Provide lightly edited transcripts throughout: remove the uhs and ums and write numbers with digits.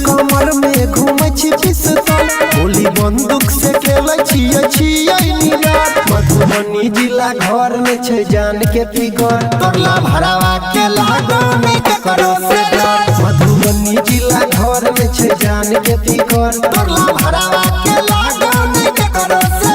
कमर में घूमे छी पिस्तौल गोली बंदूक से खेलै छियै मधुबनी जिला घर में छै जान के फिगर तोरला भरावा के लागो में ककरो से डर मधुबनी जिला घर में छै जान के फिगर तोरला भरावा के लागो में ककरो से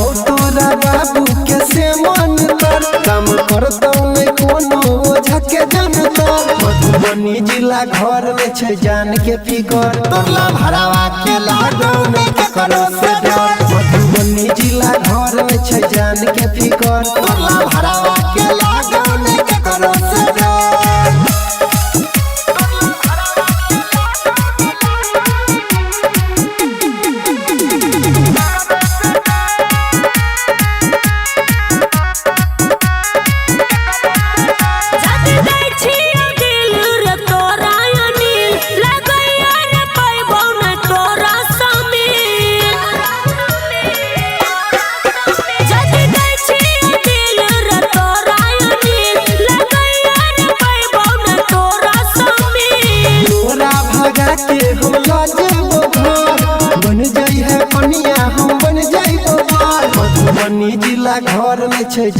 बाबू के से मन कर काम करतौ नै कोनो ओझा के जनता मधुबनी जिला घर में छै जान के फिगर तोरला भरावा के लागो में ककरो से डर मधुबनी जिला घर में छै जान के फिगर तोरला भरावा के लागो में ककरो से डर के हम लाजबो घर बन जाई है कनिया हम बन जाई मधुबनी जिला घर में छै।